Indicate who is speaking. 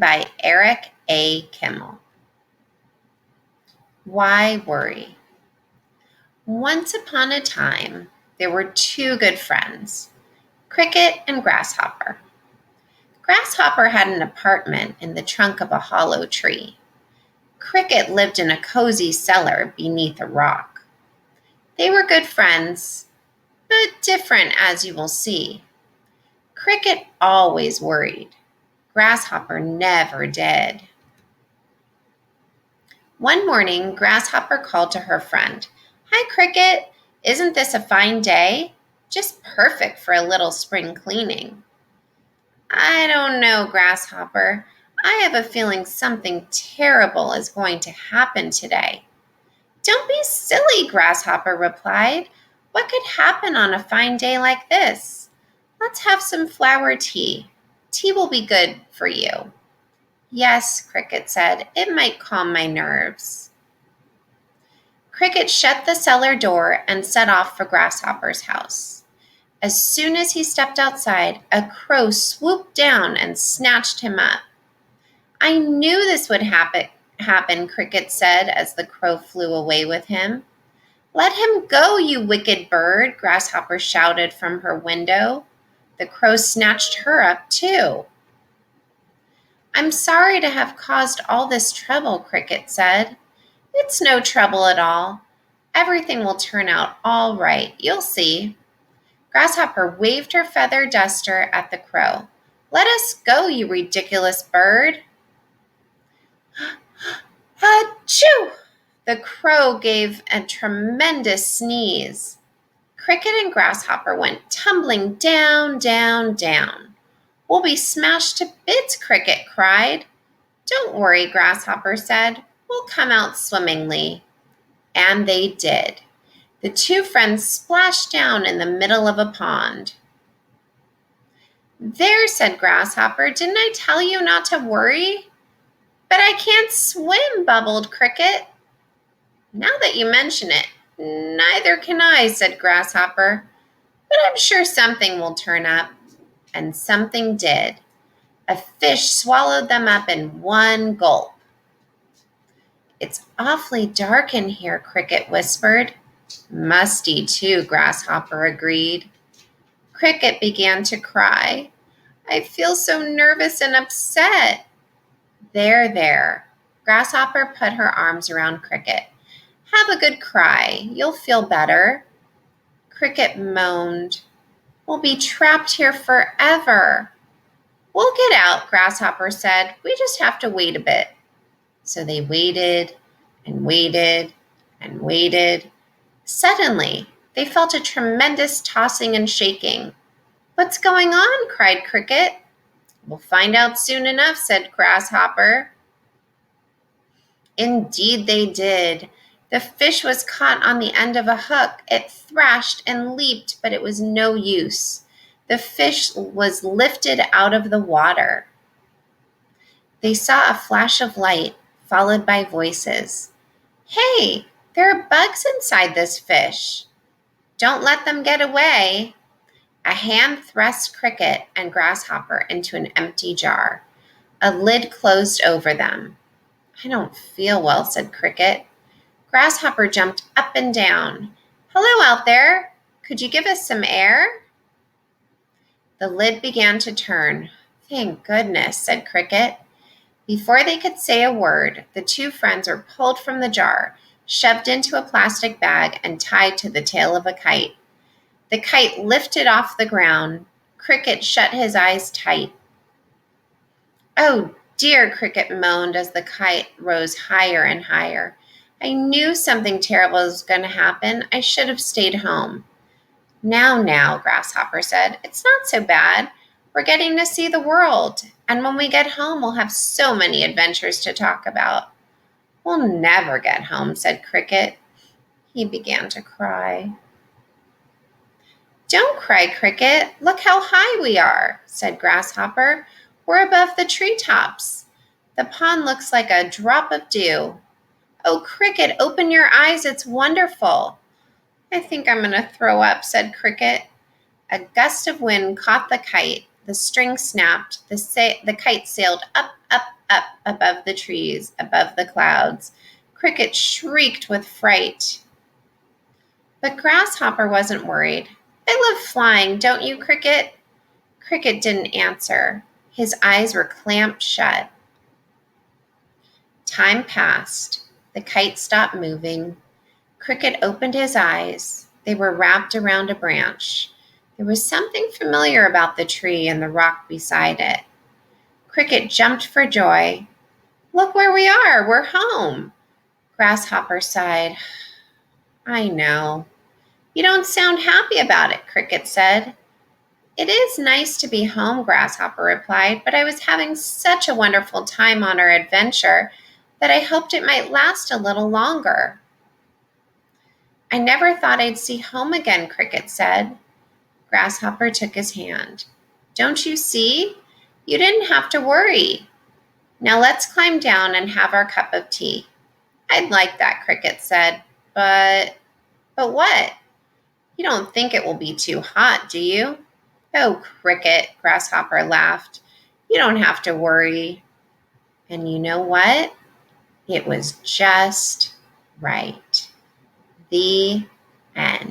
Speaker 1: by Eric A. Kimmel. Why worry? Once upon a time, there were two good friends, Cricket and Grasshopper. Grasshopper had an apartment in the trunk of a hollow tree. Cricket lived in a cozy cellar beneath a rock. They were good friends, but different, as you will see. Cricket always worried. Grasshopper never did. One morning, Grasshopper called to her friend, "Hi, Cricket. Isn't this a fine day? Just perfect for a little spring cleaning." "I don't know, Grasshopper. I have a feeling something terrible is going to happen today." "Don't be silly," Grasshopper replied. "What could happen on a fine day like this? Let's have some flower tea. Tea will be good for you." "Yes," Cricket said. "It might calm my nerves." Cricket shut the cellar door and set off for Grasshopper's house. As soon as he stepped outside, a crow swooped down and snatched him up. "I knew this would happen, Cricket said as the crow flew away with him. "Let him go, you wicked bird," Grasshopper shouted from her window. The crow snatched her up too. "I'm sorry to have caused all this trouble," Cricket said. "It's no trouble at all. Everything will turn out all right. You'll see." Grasshopper waved her feather duster at the crow. "Let us go, you ridiculous bird." Achoo! The crow gave a tremendous sneeze. Cricket and Grasshopper went tumbling down, down, down. "We'll be smashed to bits," Cricket cried. "Don't worry," Grasshopper said. "We'll come out swimmingly." And they did. The two friends splashed down in the middle of a pond. "There," said Grasshopper. "Didn't I tell you not to worry?" "But I can't swim," bubbled Cricket. "Now that you mention it, neither can I," said Grasshopper. "But I'm sure something will turn up." And something did. A fish swallowed them up in one gulp. "It's awfully dark in here," Cricket whispered. "Musty, too," Grasshopper agreed. Cricket began to cry. "I feel so nervous and upset." There, there. Grasshopper put her arms around Cricket. "Have a good cry. You'll feel better." Cricket moaned. "We'll be trapped here forever." "We'll get out," Grasshopper said. "We just have to wait a bit." So they waited and waited and waited. Suddenly, they felt a tremendous tossing and shaking. "What's going on?" cried Cricket. "We'll find out soon enough," said Grasshopper. Indeed they did. The fish was caught on the end of a hook. It thrashed and leaped, but it was no use. The fish was lifted out of the water. They saw a flash of light, followed by voices. "Hey, there are bugs inside this fish. Don't let them get away." A hand thrust Cricket and Grasshopper into an empty jar. A lid closed over them. "I don't feel well," said Cricket. Grasshopper jumped up and down. "Hello out there. Could you give us some air?" The lid began to turn. "Thank goodness," said Cricket. Before they could say a word, the two friends were pulled from the jar, shoved into a plastic bag, and tied to the tail of a kite. The kite lifted off the ground. Cricket shut his eyes tight. "Oh dear," Cricket moaned as the kite rose higher and higher. "I knew something terrible was going to happen. I should have stayed home." Now, Grasshopper said. "It's not so bad. We're getting to see the world. And when we get home, we'll have so many adventures to talk about." "We'll never get home," said Cricket. He began to cry. "Don't cry, Cricket. Look how high we are," said Grasshopper. "We're above the treetops. The pond looks like a drop of dew." "Oh, Cricket, open your eyes. It's wonderful." "I think I'm going to throw up," said Cricket. A gust of wind caught the kite. The string snapped. The kite sailed up, up, up above the trees, above the clouds. Cricket shrieked with fright. But Grasshopper wasn't worried. I love flying, don't you, Cricket? Cricket didn't answer. His eyes were clamped shut. Time passed. The kite stopped moving. Cricket opened his eyes. They were wrapped around a branch. There was something familiar about the tree and the rock beside it. Cricket jumped for joy. Look where we are. We're home. Grasshopper sighed. I know. You don't sound happy about it, Cricket said. It is nice to be home, Grasshopper replied, but I was having such a wonderful time on our adventure that I hoped it might last a little longer. I never thought I'd see home again, Cricket said. Grasshopper took his hand. Don't you see? You didn't have to worry. Now let's climb down and have our cup of tea. I'd like that, Cricket said, but what? You don't think it will be too hot, do you? Oh, Cricket, Grasshopper laughed. You don't have to worry. And you know what? It was just right. The end.